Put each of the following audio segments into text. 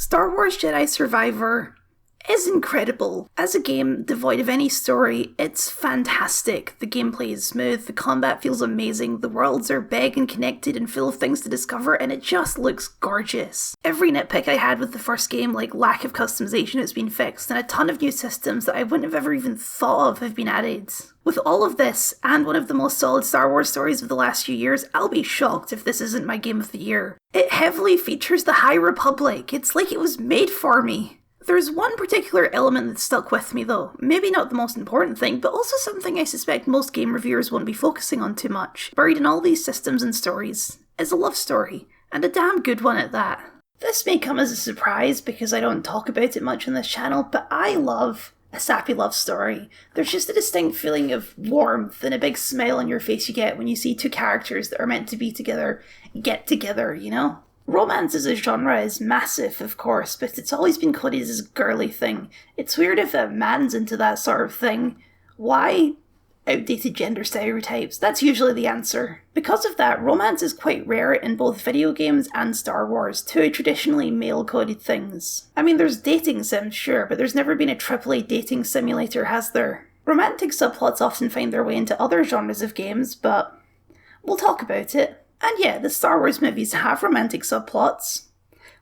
Star Wars Jedi Survivor is incredible. As a game devoid of any story, it's fantastic. The gameplay is smooth, the combat feels amazing, the worlds are big and connected and full of things to discover, and it just looks gorgeous. Every nitpick I had with the first game, like lack of customization, has been fixed, and a ton of new systems that I wouldn't have ever even thought of have been added. With all of this, and one of the most solid Star Wars stories of the last few years, I'll be shocked if this isn't my game of the year. It heavily features the High Republic. It's like it was made for me. There's one particular element that stuck with me though, maybe not the most important thing, but also something I suspect most game reviewers won't be focusing on too much. Buried in all these systems and stories is a love story, and a damn good one at that. This may come as a surprise because I don't talk about it much on this channel, but I love a sappy love story. There's just a distinct feeling of warmth and a big smile on your face you get when you see two characters that are meant to be together get together, you know? Romance as a genre is massive, of course, but it's always been coded as a girly thing. It's weird if a man's into that sort of thing. Why? Outdated gender stereotypes. That's usually the answer. Because of that, romance is quite rare in both video games and Star Wars, two traditionally male-coded things. I mean, there's dating sims, sure, but there's never been a AAA dating simulator, has there? Romantic subplots often find their way into other genres of games, but we'll talk about it. And yeah, the Star Wars movies have romantic subplots.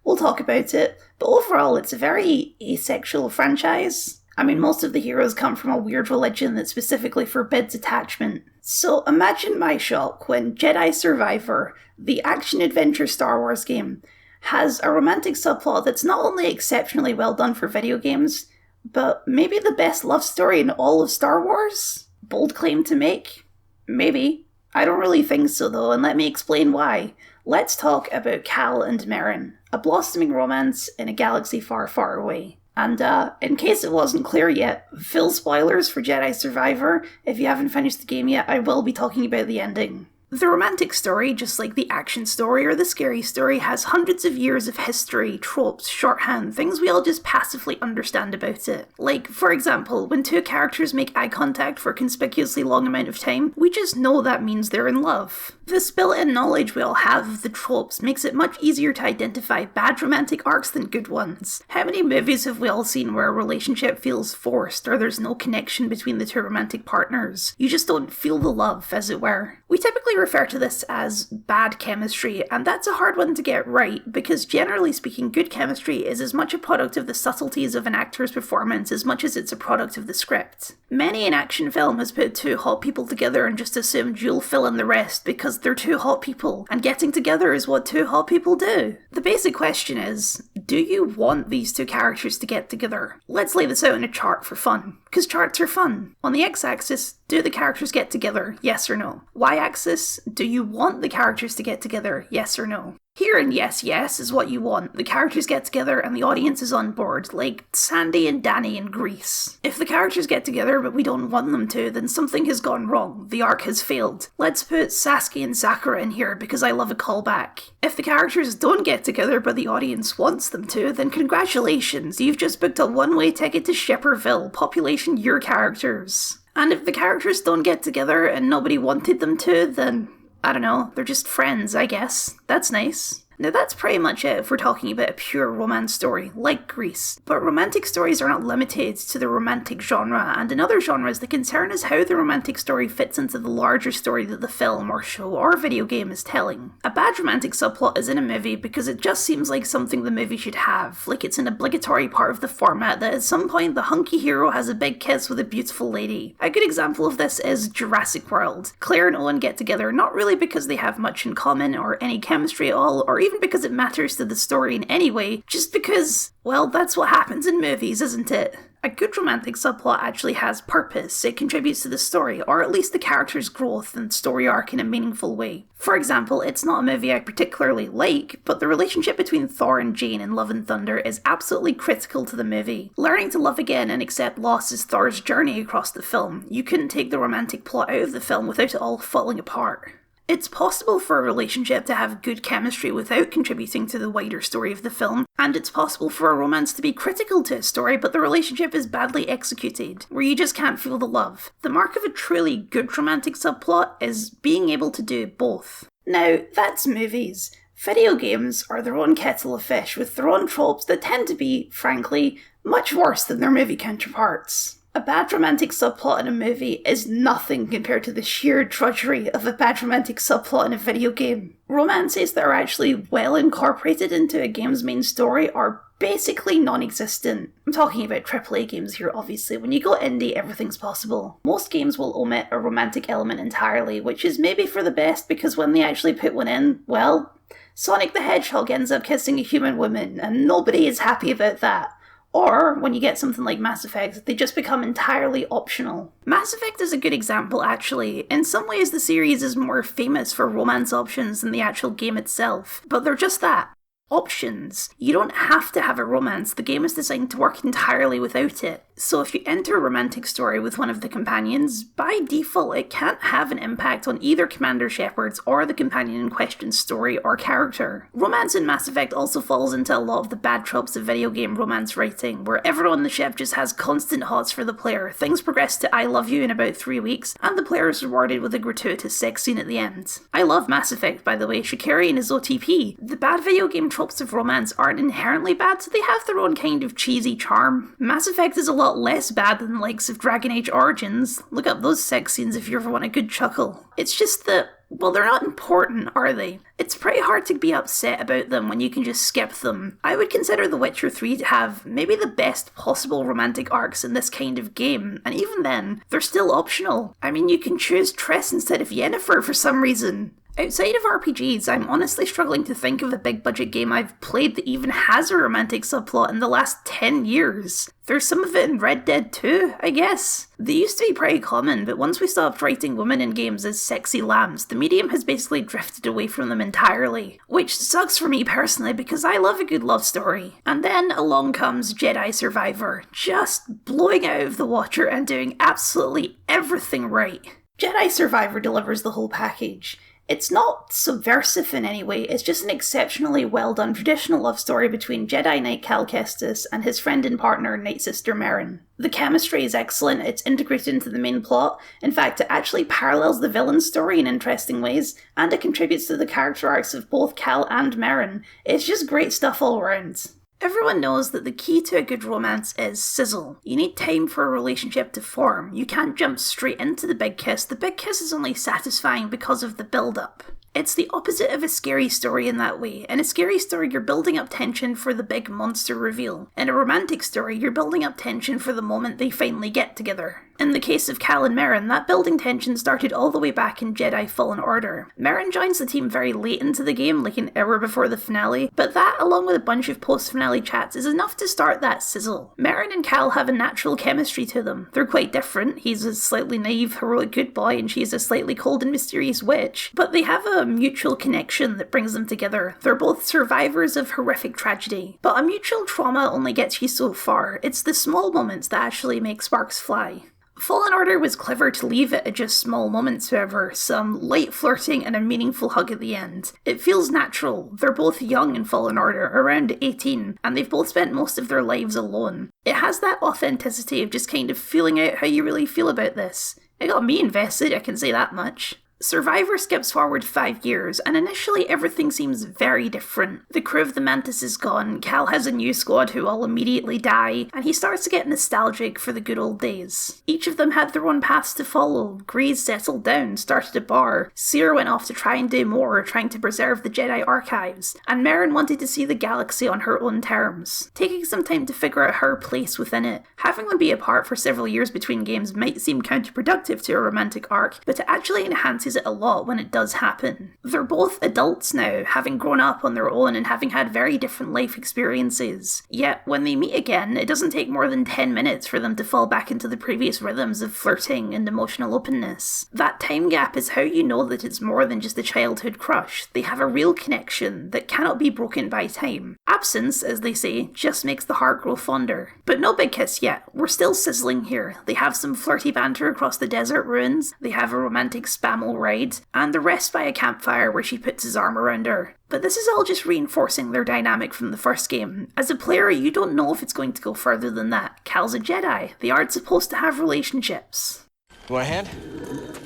We'll talk about it, but overall it's a very asexual franchise. I mean, most of the heroes come from a weird religion that specifically forbids attachment. So imagine my shock when Jedi Survivor, the action-adventure Star Wars game, has a romantic subplot that's not only exceptionally well done for video games, but maybe the best love story in all of Star Wars? Bold claim to make? Maybe. I don't really think so though, and let me explain why. Let's talk about Cal and Merrin, a blossoming romance in a galaxy far, far away. And in case it wasn't clear yet, full spoilers for Jedi Survivor. If you haven't finished the game yet, I will be talking about the ending. The romantic story, just like the action story or the scary story, has hundreds of years of history, tropes, shorthand, things we all just passively understand about it. Like, for example, when two characters make eye contact for a conspicuously long amount of time, we just know that means they're in love. This built-in knowledge we all have of the tropes makes it much easier to identify bad romantic arcs than good ones. How many movies have we all seen where a relationship feels forced, or there's no connection between the two romantic partners? You just don't feel the love, as it were. We typically refer to this as bad chemistry, and that's a hard one to get right, because generally speaking, good chemistry is as much a product of the subtleties of an actor's performance as much as it's a product of the script. Many an action film has put two hot people together and just assumed you'll fill in the rest because they're two hot people, and getting together is what two hot people do. The basic question is, do you want these two characters to get together? Let's lay this out in a chart for fun, because charts are fun. On the x-axis, do the characters get together? Yes or no? Y-axis, do you want the characters to get together? Yes or no? Here in yes, yes is what you want. The characters get together and the audience is on board, like Sandy and Danny in Grease. If the characters get together but we don't want them to, then something has gone wrong. The arc has failed. Let's put Sasuke and Sakura in here because I love a callback. If the characters don't get together but the audience wants them to, then congratulations, you've just booked a one-way ticket to Shipperville, population your characters. And if the characters don't get together and nobody wanted them to, then I don't know, they're just friends, I guess. That's nice. Now that's pretty much it if we're talking about a pure romance story, like Grease. But romantic stories are not limited to the romantic genre, and in other genres the concern is how the romantic story fits into the larger story that the film or show or video game is telling. A bad romantic subplot is in a movie because it just seems like something the movie should have, like it's an obligatory part of the format that at some point the hunky hero has a big kiss with a beautiful lady. A good example of this is Jurassic World. Claire and Owen get together not really because they have much in common or any chemistry at all, or even because it matters to the story in any way, just because, well, that's what happens in movies, isn't it? A good romantic subplot actually has purpose, it contributes to the story, or at least the character's growth and story arc in a meaningful way. For example, it's not a movie I particularly like, but the relationship between Thor and Jane in Love and Thunder is absolutely critical to the movie. Learning to love again and accept loss is Thor's journey across the film. You couldn't take the romantic plot out of the film without it all falling apart. It's possible for a relationship to have good chemistry without contributing to the wider story of the film, and it's possible for a romance to be critical to a story but the relationship is badly executed, where you just can't feel the love. The mark of a truly good romantic subplot is being able to do both. Now, that's movies. Video games are their own kettle of fish with their own tropes that tend to be, frankly, much worse than their movie counterparts. A bad romantic subplot in a movie is nothing compared to the sheer drudgery of a bad romantic subplot in a video game. Romances that are actually well incorporated into a game's main story are basically non-existent. I'm talking about AAA games here, obviously. When you go indie, everything's possible. Most games will omit a romantic element entirely, which is maybe for the best because when they actually put one in, well, Sonic the Hedgehog ends up kissing a human woman, and nobody is happy about that. Or, when you get something like Mass Effect, they just become entirely optional. Mass Effect is a good example, actually. In some ways, the series is more famous for romance options than the actual game itself, but they're just that. Options. You don't have to have a romance, the game is designed to work entirely without it. So if you enter a romantic story with one of the companions, by default it can't have an impact on either Commander Shepard's or the companion in question's story or character. Romance in Mass Effect also falls into a lot of the bad tropes of video game romance writing, where everyone on the ship just has constant hots for the player, things progress to I love you in about 3 weeks, and the player is rewarded with a gratuitous sex scene at the end. I love Mass Effect, by the way, Shikarian is OTP. The bad video game tropes of romance aren't inherently bad, so they have their own kind of cheesy charm. Mass Effect is a lot less bad than the likes of Dragon Age Origins. Look up those sex scenes if you ever want a good chuckle. It's just that, well, they're not important, are they? It's pretty hard to be upset about them when you can just skip them. I would consider The Witcher 3 to have maybe the best possible romantic arcs in this kind of game, and even then, they're still optional. I mean, you can choose Triss instead of Yennefer for some reason. Outside of RPGs, I'm honestly struggling to think of a big budget game I've played that even has a romantic subplot in the last 10 years. There's some of it in Red Dead 2, I guess. They used to be pretty common, but once we stopped writing women in games as sexy lambs, the medium has basically drifted away from them entirely. Which sucks for me personally because I love a good love story. And then along comes Jedi Survivor, just blowing out of the water and doing absolutely everything right. Jedi Survivor delivers the whole package. It's not subversive in any way, it's just an exceptionally well done traditional love story between Jedi Knight Cal Kestis and his friend and partner Night Sister Merrin. The chemistry is excellent, it's integrated into the main plot, in fact it actually parallels the villain's story in interesting ways, and it contributes to the character arcs of both Cal and Merrin. It's just great stuff all around. Everyone knows that the key to a good romance is sizzle. You need time for a relationship to form. You can't jump straight into the big kiss. The big kiss is only satisfying because of the build-up. It's the opposite of a scary story in that way. In a scary story, you're building up tension for the big monster reveal. In a romantic story, you're building up tension for the moment they finally get together. In the case of Cal and Merrin, that building tension started all the way back in Jedi Fallen Order. Merrin joins the team very late into the game, like an hour before the finale, but that, along with a bunch of post-finale chats, is enough to start that sizzle. Merrin and Cal have a natural chemistry to them. They're quite different. He's a slightly naive, heroic good boy, and she's a slightly cold and mysterious witch, but they have a mutual connection that brings them together. They're both survivors of horrific tragedy, but a mutual trauma only gets you so far. It's the small moments that actually make sparks fly. Fallen Order was clever to leave it at just small moments, however, some light flirting and a meaningful hug at the end. It feels natural. They're both young in Fallen Order, around 18, and they've both spent most of their lives alone. It has that authenticity of just kind of feeling out how you really feel about this. It got me invested, I can say that much. Survivor skips forward 5 years, and initially everything seems very different. The crew of the Mantis is gone, Cal has a new squad who all immediately die, and he starts to get nostalgic for the good old days. Each of them had their own paths to follow. Grease settled down, started a bar, Seer went off to try and do more, trying to preserve the Jedi archives, and Merrin wanted to see the galaxy on her own terms, taking some time to figure out her place within it. Having them be apart for several years between games might seem counterproductive to a romantic arc, but it actually enhances it a lot when it does happen. They're both adults now, having grown up on their own and having had very different life experiences. Yet, when they meet again, it doesn't take more than 10 minutes for them to fall back into the previous rhythms of flirting and emotional openness. That time gap is how you know that it's more than just a childhood crush. They have a real connection that cannot be broken by time. Absence, as they say, just makes the heart grow fonder. But no big kiss yet. We're still sizzling here. They have some flirty banter across the desert ruins, they have a romantic spammel ride, and the rest by a campfire where she puts his arm around her. But this is all just reinforcing their dynamic from the first game. As a player, you don't know if it's going to go further than that. Cal's a Jedi. They aren't supposed to have relationships. You want a hand?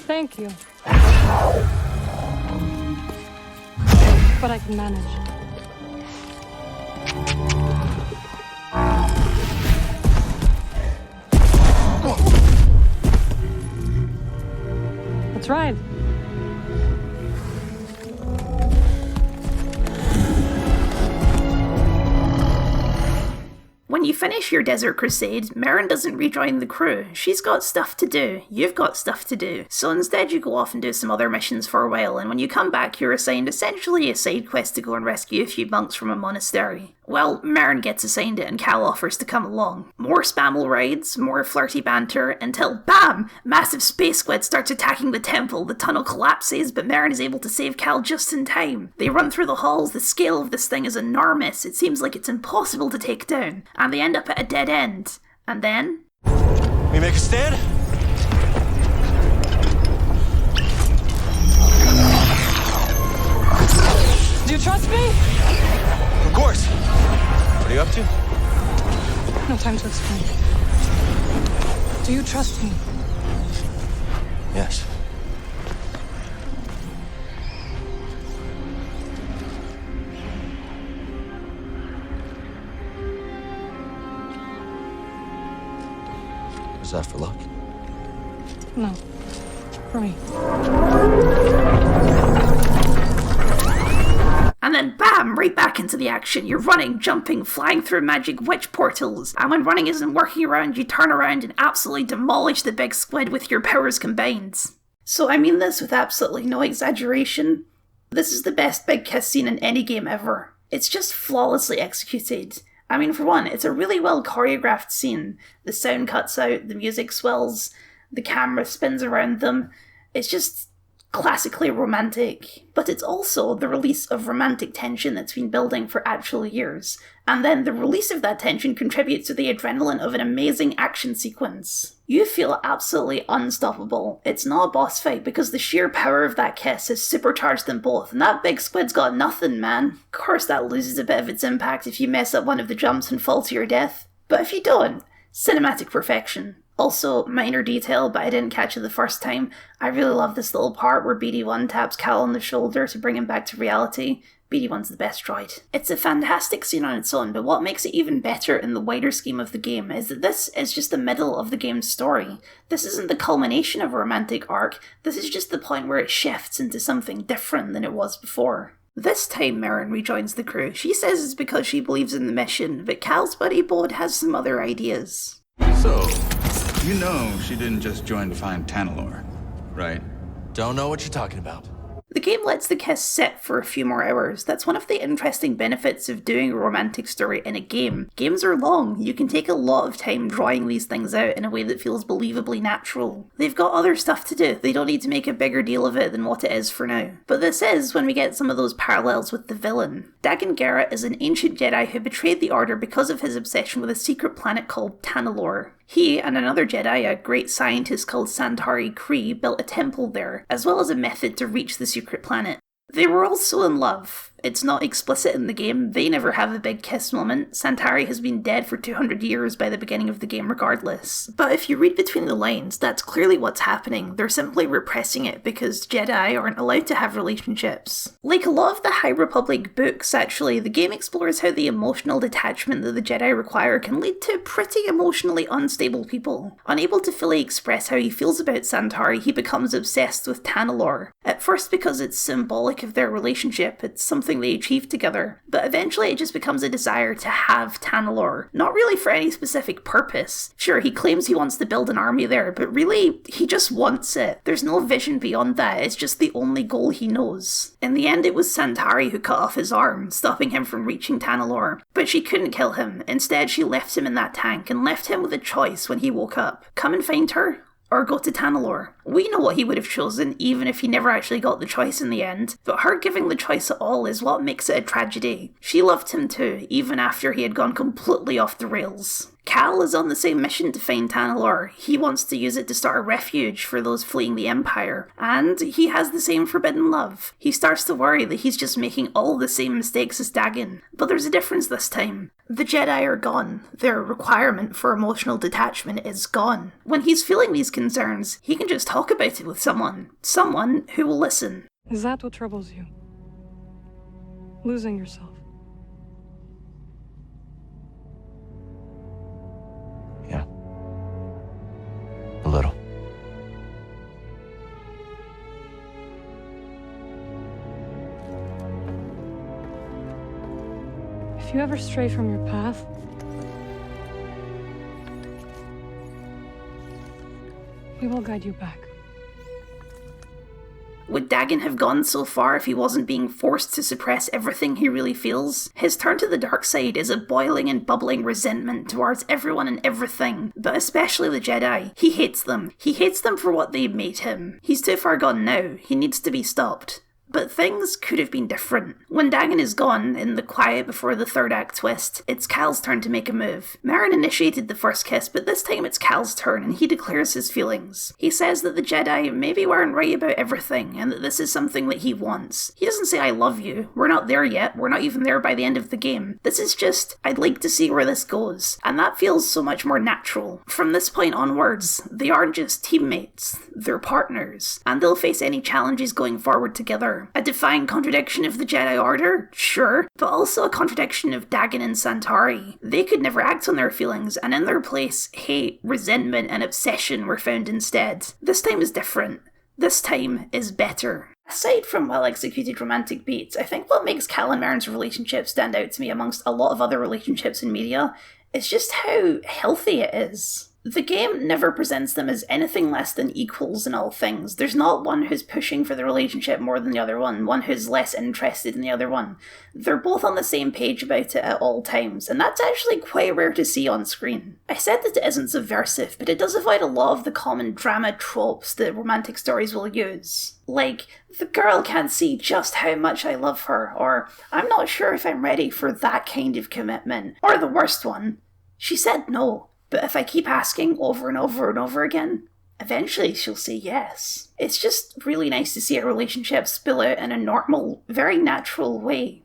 Thank you. but I can manage. That's right. When you finish your desert crusade, Merrin doesn't rejoin the crew. She's got stuff to do. You've got stuff to do. So instead you go off and do some other missions for a while, and when you come back you're assigned essentially a side quest to go and rescue a few monks from a monastery. Well, Merrin gets assigned it and Cal offers to come along. More spammel rides, more flirty banter, until BAM! Massive space squid starts attacking the temple, the tunnel collapses, but Merrin is able to save Cal just in time. They run through the halls, the scale of this thing is enormous, it seems like it's impossible to take down, and they end up at a dead end. And then... We make a stand? Do you trust me? Of course. What are you up to? No time to explain. Do you trust me? Yes. Is that for luck? No. For me. And then bam, right back into the action. You're running, jumping, flying through magic witch portals. And when running isn't working around, you turn around and absolutely demolish the big squid with your powers combined. So I mean this with absolutely no exaggeration. This is the best big kiss scene in any game ever. It's just flawlessly executed. I mean, for one, it's a really well choreographed scene. The sound cuts out, the music swells, the camera spins around them. It's just classically romantic, but it's also the release of romantic tension that's been building for actual years, and then the release of that tension contributes to the adrenaline of an amazing action sequence. You feel absolutely unstoppable. It's not a boss fight because the sheer power of that kiss has supercharged them both, and that big squid's got nothing, man. Of course that loses a bit of its impact if you mess up one of the jumps and fall to your death, but if you don't, cinematic perfection. Also, minor detail, but I didn't catch it the first time. I really love this little part where BD1 taps Cal on the shoulder to bring him back to reality. BD1's the best droid. It's a fantastic scene on its own, but what makes it even better in the wider scheme of the game is that this is just the middle of the game's story. This isn't the culmination of a romantic arc, this is just the point where it shifts into something different than it was before. This time Merrin rejoins the crew. She says it's because she believes in the mission, but Cal's buddy Bode has some other ideas. So, you know she didn't just join to find Tanalorr, right? Don't know what you're talking about. The game lets the kiss sit for a few more hours. That's one of the interesting benefits of doing a romantic story in a game. Games are long. You can take a lot of time drawing these things out in a way that feels believably natural. They've got other stuff to do. They don't need to make a bigger deal of it than what it is for now. But this is when we get some of those parallels with the villain. Dagan Gera is an ancient Jedi who betrayed the Order because of his obsession with a secret planet called Tanalorr. He and another Jedi, a great scientist called Santari Khri, built a temple there, as well as a method to reach the secret planet. They were also in love. It's not explicit in the game, they never have a big kiss moment. Santari has been dead for 200 years by the beginning of the game regardless. But if you read between the lines, that's clearly what's happening. They're simply repressing it because Jedi aren't allowed to have relationships. Like a lot of the High Republic books, actually, the game explores how the emotional detachment that the Jedi require can lead to pretty emotionally unstable people. Unable to fully express how he feels about Santari, he becomes obsessed with Tanalorr. At first because it's symbolic of their relationship, it's something they achieve together, but eventually it just becomes a desire to have Tanalorr, not really for any specific purpose. Sure, he claims he wants to build an army there, but really, he just wants it. There's no vision beyond that, it's just the only goal he knows. In the end, it was Santari who cut off his arm, stopping him from reaching Tanalorr, but she couldn't kill him. Instead, she left him in that tank and left him with a choice when he woke up. Come and find her, or go to Tanalorr. We know what he would have chosen, even if he never actually got the choice in the end, but her giving the choice at all is what makes it a tragedy. She loved him too, even after he had gone completely off the rails. Cal is on the same mission to find Tanalorr. He wants to use it to start a refuge for those fleeing the Empire, and he has the same forbidden love. He starts to worry that he's just making all the same mistakes as Dagan, but there's a difference this time. The Jedi are gone. Their requirement for emotional detachment is gone. When he's feeling these concerns, he can just talk about it with someone who will listen. Is that what troubles you? losing yourself. Yeah. A little. If you ever stray from your path, we will guide you back. Would Dagon have gone so far if he wasn't being forced to suppress everything he really feels? His turn to the dark side is a boiling and bubbling resentment towards everyone and everything, but especially the Jedi. He hates them. He hates them for what they made him. He's too far gone now. He needs to be stopped. But things could have been different. When Dagon is gone, in the quiet before the third act twist, it's Cal's turn to make a move. Merrin initiated the first kiss, but this time it's Cal's turn and he declares his feelings. He says that the Jedi maybe weren't right about everything and that this is something that he wants. He doesn't say I love you. We're not there yet. We're not even there by the end of the game. This is just, I'd like to see where this goes. And that feels so much more natural. From this point onwards, they aren't just teammates. They're partners. And they'll face any challenges going forward together. A defying contradiction of the Jedi Order? Sure. But also a contradiction of Dagon and Santari. They could never act on their feelings, and in their place, hate, resentment, and obsession were found instead. This time is different. This time is better. Aside from well-executed romantic beats, I think what makes Cal and Merrin's relationship stand out to me amongst a lot of other relationships in media is just how healthy it is. The game never presents them as anything less than equals in all things. There's not one who's pushing for the relationship more than the other one who's less interested in the other one. They're both on the same page about it at all times, and that's actually quite rare to see on screen. I said that it isn't subversive, but it does avoid a lot of the common drama tropes that romantic stories will use. Like, the girl can't see just how much I love her, or I'm not sure if I'm ready for that kind of commitment, or the worst one, she said no. But if I keep asking over and over and over again, eventually she'll say yes. It's just really nice to see a relationship spill out in a normal, very natural way.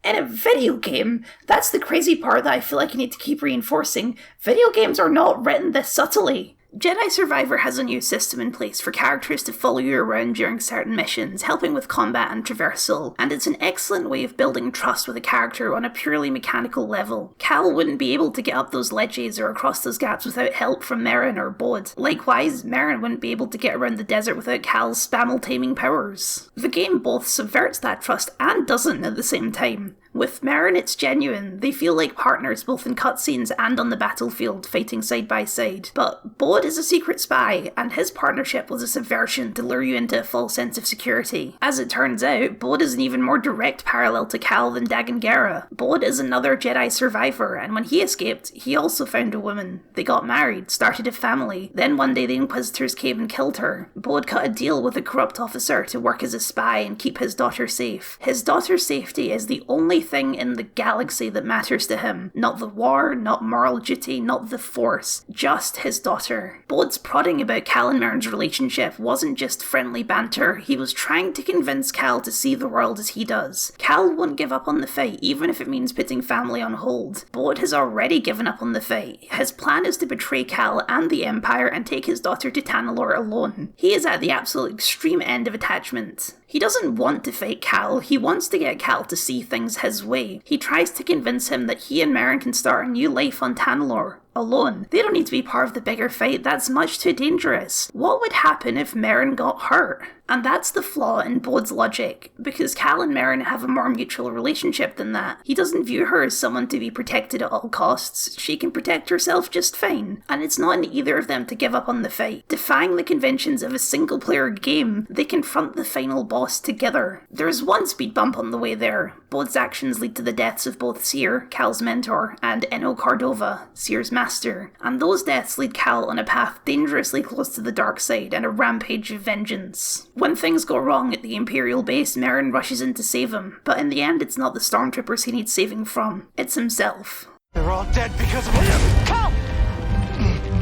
In a video game, that's the crazy part that I feel like I need to keep reinforcing. Video games are not written this subtly. Jedi Survivor has a new system in place for characters to follow you around during certain missions, helping with combat and traversal, and it's an excellent way of building trust with a character on a purely mechanical level. Cal wouldn't be able to get up those ledges or across those gaps without help from Merrin or Bod. Likewise, Merrin wouldn't be able to get around the desert without Cal's spamel-taming powers. The game both subverts that trust and doesn't at the same time. With Merrin, it's genuine. They feel like partners both in cutscenes and on the battlefield, fighting side by side. But Bod is a secret spy, and his partnership was a subversion to lure you into a false sense of security. As it turns out, Bod is an even more direct parallel to Cal than Dagon Gera. Bod is another Jedi survivor, and when he escaped, he also found a woman. They got married, started a family. Then one day the Inquisitors came and killed her. Bod cut a deal with a corrupt officer to work as a spy and keep his daughter safe. His daughter's safety is the only thing in the galaxy that matters to him. Not the war, not moral duty, not the Force. Just his daughter. Bod's prodding about Cal and Merrin's relationship wasn't just friendly banter. He was trying to convince Cal to see the world as he does. Cal won't give up on the fight, even if it means putting family on hold. Bod has already given up on the fight. His plan is to betray Cal and the Empire and take his daughter to Tanalorr alone. He is at the absolute extreme end of attachment. He doesn't want to fight Cal, he wants to get Cal to see things his way. He tries to convince him that he and Merrin can start a new life on Tanalorr, alone. They don't need to be part of the bigger fight, that's much too dangerous. What would happen if Merrin got hurt? And that's the flaw in Bod's logic, because Cal and Merrin have a more mutual relationship than that. He doesn't view her as someone to be protected at all costs. She can protect herself just fine, and it's not in either of them to give up on the fight. Defying the conventions of a single-player game, they confront the final boss together. There's one speed bump on the way there. Bod's actions lead to the deaths of both Cere, Cal's mentor, and Eno Cordova, Cere's master, and those deaths lead Cal on a path dangerously close to the dark side and a rampage of vengeance. When things go wrong at the Imperial base, Merrin rushes in to save him, but in the end it's not the stormtroopers he needs saving from, it's himself. They're all dead because of him. Cal!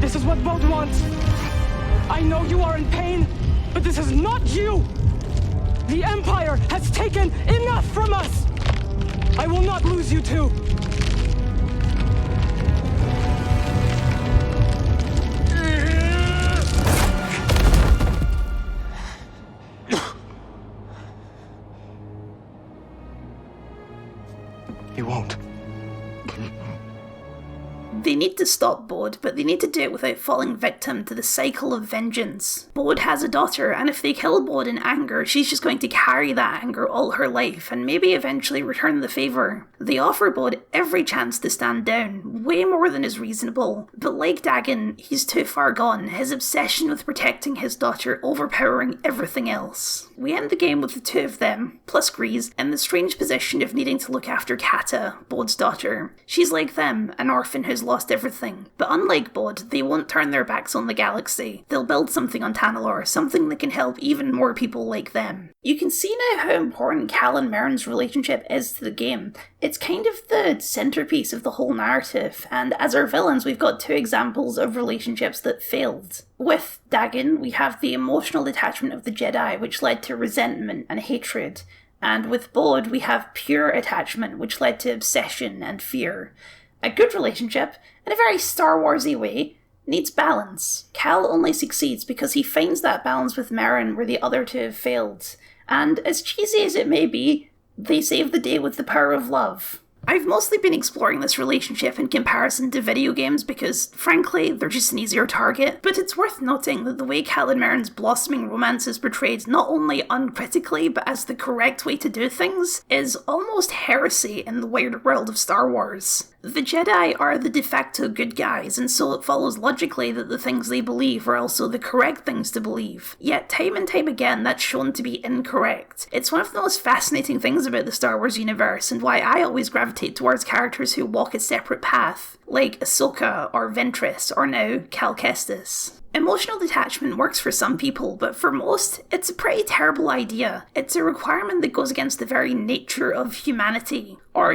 This is what Bod wants. I know you are in pain, but this is not you! The Empire has taken enough from us! I will not lose you too! They need to stop Bode, but they need to do it without falling victim to the cycle of vengeance. Bode has a daughter, and if they kill Bode in anger, she's just going to carry that anger all her life, and maybe eventually return the favour. They offer Bode every chance to stand down, way more than is reasonable, but like Dagon, he's too far gone, his obsession with protecting his daughter overpowering everything else. We end the game with the two of them, plus Grease, in the strange position of needing to look after Kata, Bode's daughter. She's like them, an orphan who's lost everything. But unlike Bode, they won't turn their backs on the galaxy. They'll build something on Tanalorr, something that can help even more people like them. You can see now how important Cal and Merrin's relationship is to the game. It's kind of the centerpiece of the whole narrative, and as our villains, we've got two examples of relationships that failed. With Dagon, we have the emotional detachment of the Jedi, which led to resentment and hatred. And with Bode, we have pure attachment, which led to obsession and fear. A good relationship, in a very Star Warsy way, needs balance. Cal only succeeds because he finds that balance with Merrin where the other two have failed. And as cheesy as it may be, they save the day with the power of love. I've mostly been exploring this relationship in comparison to video games because, frankly, they're just an easier target, but it's worth noting that the way Cal and Merrin's blossoming romance is portrayed not only uncritically but as the correct way to do things is almost heresy in the wider world of Star Wars. The Jedi are the de facto good guys, and so it follows logically that the things they believe are also the correct things to believe. Yet time and time again that's shown to be incorrect. It's one of the most fascinating things about the Star Wars universe and why I always gravitate towards characters who walk a separate path, like Ahsoka or Ventress or now Cal Kestis. Emotional detachment works for some people, but for most, it's a pretty terrible idea. It's a requirement that goes against the very nature of humanity. Or,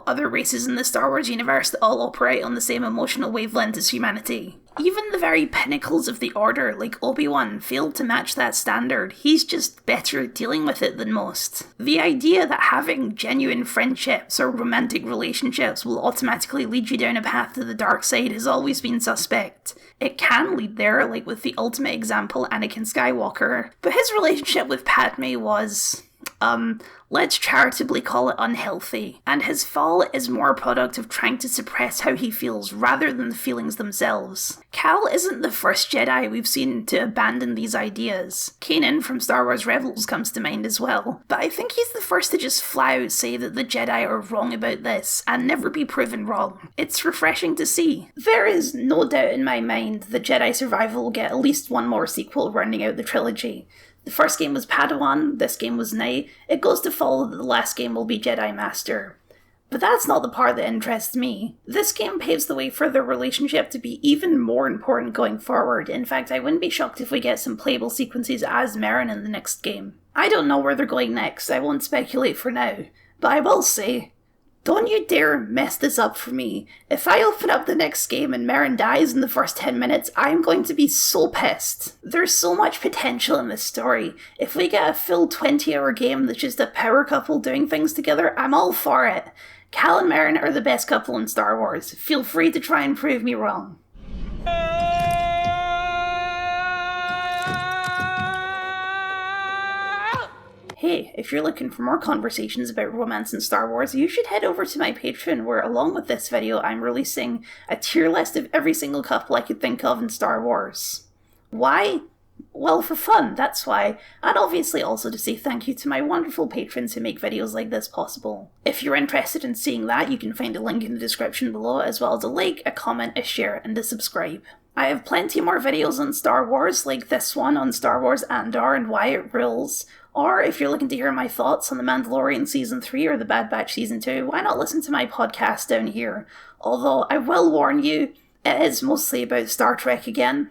other races in the Star Wars universe that all operate on the same emotional wavelength as humanity. Even the very pinnacles of the Order, like Obi-Wan, failed to match that standard. He's just better at dealing with it than most. The idea that having genuine friendships or romantic relationships will automatically lead you down a path to the dark side has always been suspect. It can lead there, like with the ultimate example, Anakin Skywalker, but his relationship with Padme was, let's charitably call it unhealthy, and his fall is more a product of trying to suppress how he feels rather than the feelings themselves. Cal isn't the first Jedi we've seen to abandon these ideas. Kanan from Star Wars Rebels comes to mind as well, but I think he's the first to just flat out say that the Jedi are wrong about this and never be proven wrong. It's refreshing to see. There is no doubt in my mind that Jedi Survivor will get at least one more sequel rounding out the trilogy. The first game was Padawan, this game was Knight. It goes to follow that the last game will be Jedi Master. But that's not the part that interests me. This game paves the way for their relationship to be even more important going forward. In fact, I wouldn't be shocked if we get some playable sequences as Merrin in the next game. I don't know where they're going next, I won't speculate for now. But I will say, don't you dare mess this up for me. If I open up the next game and Merrin dies in the first 10 minutes, I'm going to be so pissed. There's so much potential in this story. If we get a full 20-hour game that's just a power couple doing things together, I'm all for it. Cal and Merrin are the best couple in Star Wars. Feel free to try and prove me wrong. Hey, if you're looking for more conversations about romance in Star Wars, you should head over to my Patreon where, along with this video, I'm releasing a tier list of every single couple I could think of in Star Wars. Why? Well, for fun, that's why, and obviously also to say thank you to my wonderful patrons who make videos like this possible. If you're interested in seeing that, you can find a link in the description below, as well as a like, a comment, a share, and a subscribe. I have plenty more videos on Star Wars, like this one on Star Wars Andor and why it rules. Or if you're looking to hear my thoughts on The Mandalorian Season 3 or The Bad Batch Season 2, why not listen to my podcast down here? Although I will warn you, it is mostly about Star Trek again.